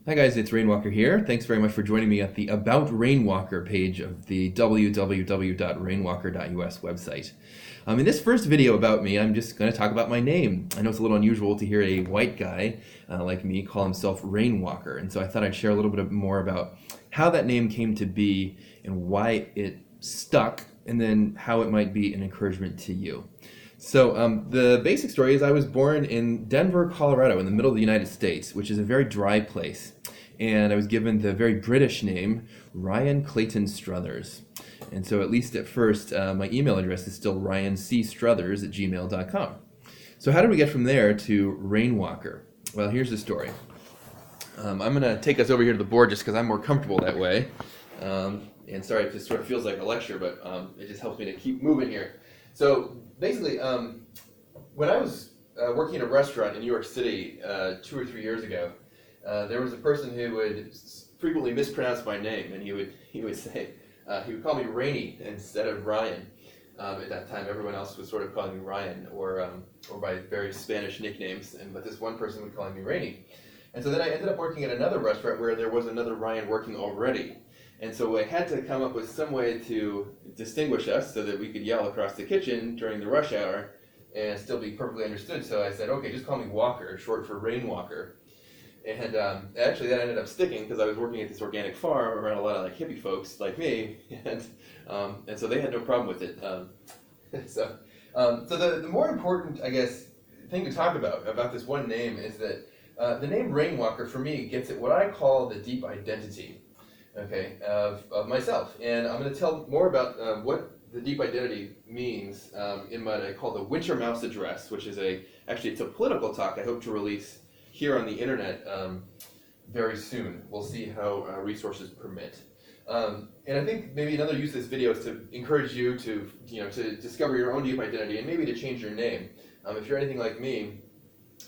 Hi guys, it's Rainwalker here. Thanks very much for joining me at the About Rainwalker page of the www.rainwalker.us website. In this first video about me, I'm just going to talk about my name. I know it's a little unusual to hear a white guy like me call himself Rainwalker, and so I thought I'd share a little bit more about how that name came to be and why it stuck, and then how it might be an encouragement to you. So the basic story is I was born in Denver, Colorado, in the middle of the United States, which is a very dry place. And I was given the very British name, Ryan Clayton Struthers. And so at least at first, my email address is still ryancstruthers@gmail.com. So how did we get from there to Rainwalker? Well, here's the story. I'm going to take us over here to the board just because I'm more comfortable that way. And sorry if this sort of feels like a lecture, but it just helps me to keep moving here. So basically, when I was working in a restaurant in New York City 2 or 3 years ago, there was a person who would frequently mispronounce my name, and he would say he would call me Rainy instead of Ryan. At that time, everyone else was sort of calling me Ryan or by various Spanish nicknames, but this one person would call me Rainy. And so then I ended up working at another restaurant where there was another Ryan working already. And so I had to come up with some way to distinguish us so that we could yell across the kitchen during the rush hour and still be perfectly understood. So I said, okay, just call me Walker, short for Rainwalker. And actually that ended up sticking because I was working at this organic farm around a lot of like hippie folks like me, and so they had no problem with it. So the more important, I guess, thing to talk about this one name is that the name Rainwalker for me gets at what I call the deep identity, okay, of myself. And I'm going to tell more about what the deep identity means in what I call the Winter Mouse Address, which is actually it's a political talk I hope to release here on the internet very soon. We'll see how resources permit. And I think maybe another use of this video is to encourage you to discover your own deep identity and maybe to change your name. If you're anything like me,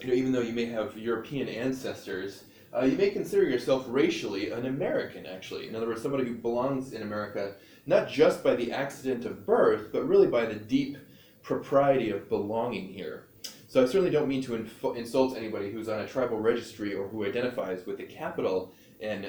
even though you may have European ancestors, you may consider yourself racially an American, actually. In other words, somebody who belongs in America, not just by the accident of birth, but really by the deep propriety of belonging here. So I certainly don't mean to insult anybody who's on a tribal registry or who identifies with the capital and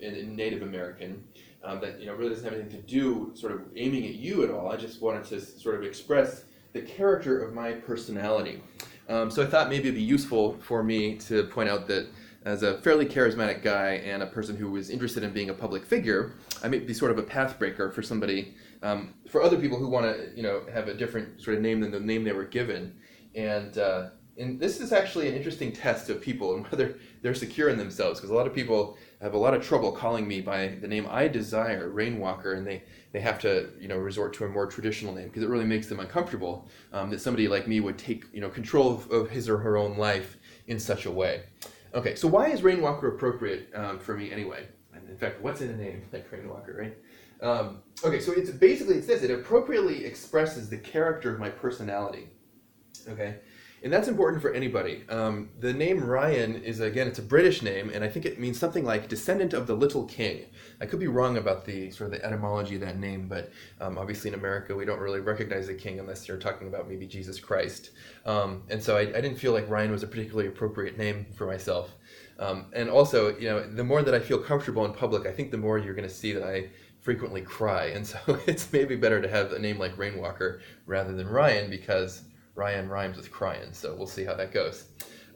in Native American. That really doesn't have anything to do sort of aiming at you at all. I just wanted to sort of express the character of my personality. So I thought maybe it'd be useful for me to point out that as a fairly charismatic guy and a person who was interested in being a public figure, I may be sort of a path breaker for somebody, for other people who want to have a different sort of name than the name they were given. And this is actually an interesting test of people and whether they're secure in themselves, because a lot of people have a lot of trouble calling me by the name I desire, Rainwalker, and they have to resort to a more traditional name because it really makes them uncomfortable that somebody like me would take control of his or her own life in such a way. Okay, so why is Rainwalker appropriate for me anyway? And in fact, what's in a name like Rainwalker, right? Okay, so it's this. It appropriately expresses the character of my personality. Okay, and that's important for anybody. The name Ryan is, again, it's a British name, and I think it means something like descendant of the little king. I could be wrong about the sort of the etymology of that name, but obviously in America we don't really recognize the king unless you're talking about maybe Jesus Christ. And so I didn't feel like Ryan was a particularly appropriate name for myself. And also, the more that I feel comfortable in public, I think the more you're going to see that I frequently cry. And so it's maybe better to have a name like Rainwalker rather than Ryan, because Ryan rhymes with crying, so we'll see how that goes.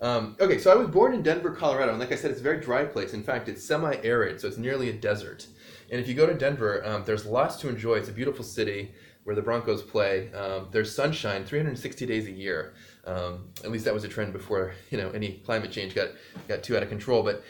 Okay, so I was born in Denver, Colorado, and like I said, it's a very dry place. In fact, it's semi-arid, so it's nearly a desert. And if you go to Denver, there's lots to enjoy. It's a beautiful city where the Broncos play. There's sunshine 360 days a year. At least that was a trend before any climate change got too out of control. But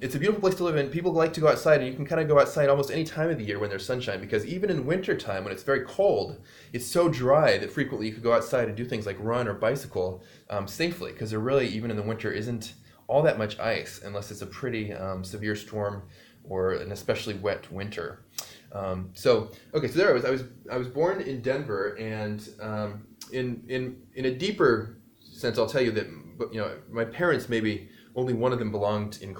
it's a beautiful place to live in. People like to go outside, and you can kind of go outside almost any time of the year when there's sunshine, because even in wintertime when it's very cold, it's so dry that frequently you could go outside and do things like run or bicycle safely, because there really, even in the winter, isn't all that much ice unless it's a pretty severe storm or an especially wet winter. So there I was born in Denver, and in a deeper sense, I'll tell you that my parents, maybe only one of them belonged in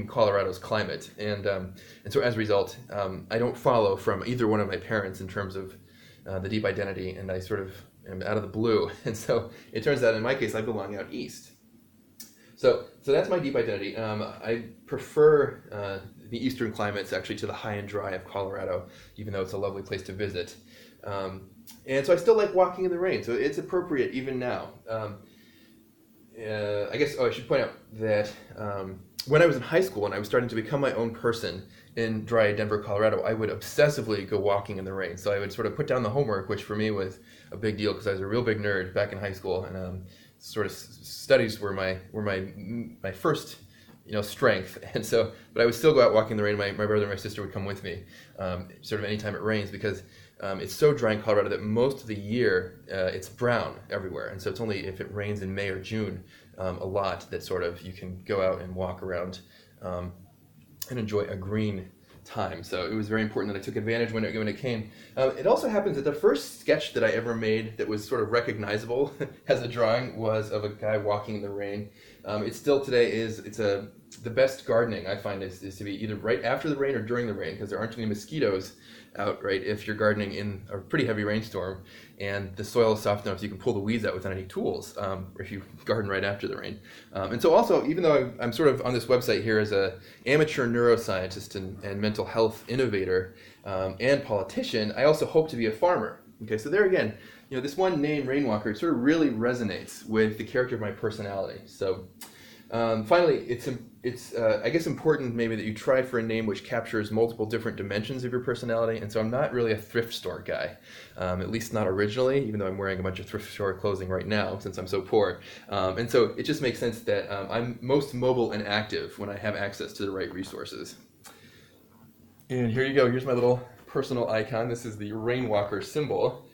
Colorado's climate, and so as a result, I don't follow from either one of my parents in terms of the deep identity, and I sort of am out of the blue, and so it turns out in my case I belong out east. So that's my deep identity. I prefer the eastern climates actually to the high and dry of Colorado, even though it's a lovely place to visit. And so I still like walking in the rain, so it's appropriate even now. I guess, I should point out that when I was in high school and I was starting to become my own person in dry Denver, Colorado, I would obsessively go walking in the rain. So I would sort of put down the homework, which for me was a big deal because I was a real big nerd back in high school, and sort of studies were my first strength. And so, but I would still go out walking in the rain. My brother and my sister would come with me, sort of anytime it rains, because it's so dry in Colorado that most of the year it's brown everywhere. And so it's only if it rains in May or June a lot that sort of you can go out and walk around and enjoy a green time. So it was very important that I took advantage when it came. It also happens that the first sketch that I ever made that was sort of recognizable as a drawing was of a guy walking in the rain. It still today is, the best gardening I find is to be either right after the rain or during the rain, because there aren't any mosquitoes out, right, if you're gardening in a pretty heavy rainstorm and the soil is soft enough so you can pull the weeds out without any tools, if you garden right after the rain. And so also, even though I'm sort of on this website here as an amateur neuroscientist and mental health innovator and politician, I also hope to be a farmer. Okay, so there again, this one name, Rainwalker, sort of really resonates with the character of my personality. So finally, it's I guess important maybe that you try for a name which captures multiple different dimensions of your personality. And so I'm not really a thrift store guy, at least not originally, even though I'm wearing a bunch of thrift store clothing right now since I'm so poor. And so it just makes sense that I'm most mobile and active when I have access to the right resources. And here you go. Here's my little personal icon. This is the Rainwalker symbol.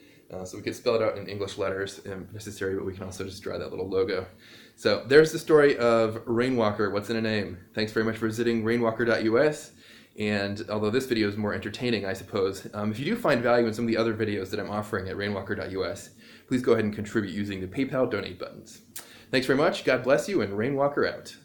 So we could spell it out in English letters if necessary, but we can also just draw that little logo. So there's the story of Rainwalker, what's in a name. Thanks very much for visiting rainwalker.us. And although this video is more entertaining, I suppose, if you do find value in some of the other videos that I'm offering at rainwalker.us, please go ahead and contribute using the PayPal donate buttons. Thanks very much, God bless you, and Rainwalker out.